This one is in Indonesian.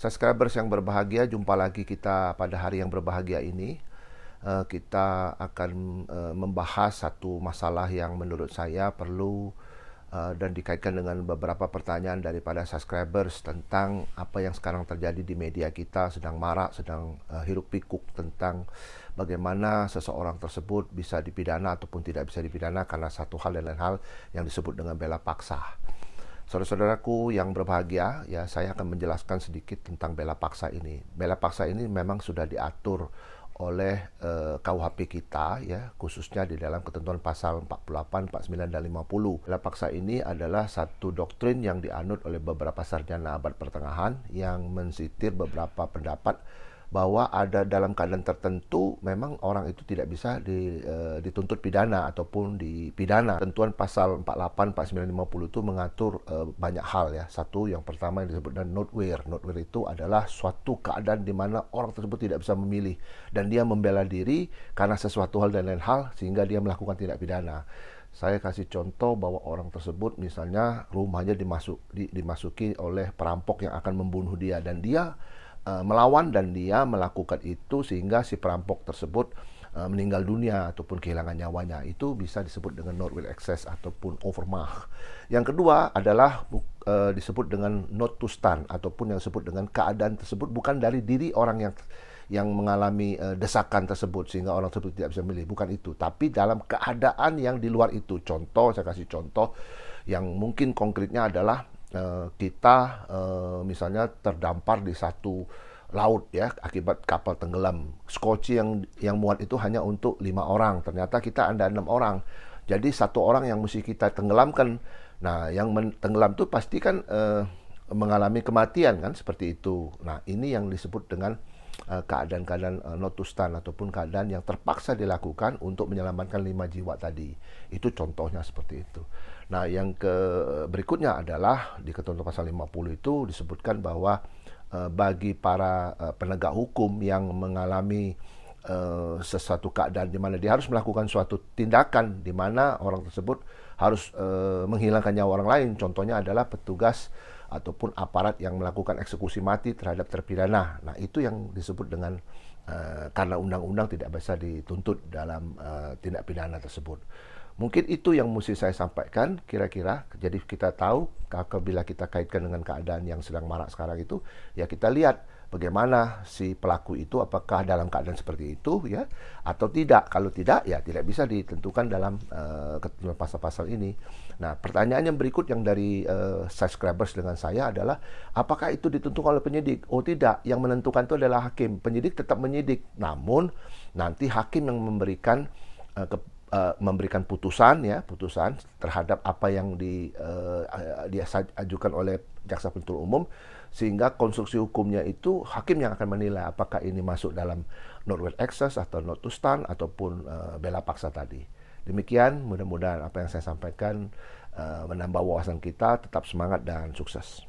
Subscribers yang berbahagia, jumpa lagi kita pada hari yang berbahagia ini. Kita akan membahas satu masalah yang menurut saya perlu dan dikaitkan dengan beberapa pertanyaan daripada subscribers tentang apa yang sekarang terjadi di media kita, sedang marak, sedang hiruk pikuk tentang bagaimana seseorang tersebut bisa dipidana ataupun tidak bisa dipidana karena satu hal dan lain hal yang disebut dengan bela paksa. Saudara-saudaraku yang berbahagia, ya, saya akan menjelaskan sedikit tentang bela paksa ini. Bela paksa ini memang sudah diatur oleh KUHP kita, ya, khususnya di dalam ketentuan pasal 48, 49 dan 50. Bela paksa ini adalah satu doktrin yang dianut oleh beberapa sarjana abad pertengahan yang mensitir beberapa pendapat bahwa ada dalam keadaan tertentu memang orang itu tidak bisa dituntut pidana ataupun dipidana. Tentuan pasal 48, 49, 50 itu mengatur banyak hal, ya. Satu, yang pertama yang disebut dengan notwear. Notwear itu adalah suatu keadaan di mana orang tersebut tidak bisa memilih dan dia membela diri karena sesuatu hal dan lain hal sehingga dia melakukan tindak pidana. Saya kasih contoh bahwa orang tersebut misalnya rumahnya dimasuki oleh perampok yang akan membunuh dia dan dia melawan dan dia melakukan itu sehingga si perampok tersebut meninggal dunia ataupun kehilangan nyawanya. Itu bisa disebut dengan not will excess ataupun overmach. Yang kedua adalah disebut dengan not to stand ataupun yang disebut dengan keadaan tersebut bukan dari diri orang yang mengalami desakan tersebut sehingga orang tersebut tidak bisa memilih, bukan itu, tapi dalam keadaan yang di luar itu. Contoh, saya kasih contoh yang mungkin konkretnya adalah kita misalnya terdampar di satu laut, ya, akibat kapal tenggelam. Skoci yang muat itu hanya untuk 5 orang. Ternyata kita ada 6 orang. Jadi satu orang yang mesti kita tenggelamkan. Nah, yang tenggelam itu pasti kan mengalami kematian, kan, seperti itu. Nah, ini yang disebut dengan keadaan-keadaan not to stand ataupun keadaan yang terpaksa dilakukan untuk menyelamatkan 5 jiwa tadi. Itu contohnya seperti itu. Nah, yang berikutnya adalah di ketentuan pasal 50 itu disebutkan bahwa bagi para penegak hukum yang mengalami sesuatu keadaan di mana dia harus melakukan suatu tindakan di mana orang tersebut harus menghilangkan nyawa orang lain. Contohnya adalah petugas ataupun aparat yang melakukan eksekusi mati terhadap terpidana. Nah, itu yang disebut dengan karena undang-undang tidak bisa dituntut dalam tindak pidana tersebut. Mungkin itu yang mesti saya sampaikan kira-kira. Jadi kita tahu apabila kita kaitkan dengan keadaan yang sedang marak sekarang itu, ya, kita lihat bagaimana si pelaku itu, apakah dalam keadaan seperti itu, ya, atau tidak. Kalau tidak, ya tidak bisa ditentukan dalam ketentuan pasal-pasal ini. Nah, pertanyaan yang berikut yang dari subscribers dengan saya adalah, apakah itu ditentukan oleh penyidik? Oh, tidak. Yang menentukan itu adalah hakim. Penyidik tetap menyidik, namun nanti hakim yang memberikan putusan, ya, putusan terhadap apa yang diajukan oleh jaksa penuntut umum, sehingga konstruksi hukumnya itu hakim yang akan menilai apakah ini masuk dalam not will excess atau not to stand ataupun bela paksa tadi. Demikian, mudah-mudahan apa yang saya sampaikan menambah wawasan kita. Tetap semangat dan sukses.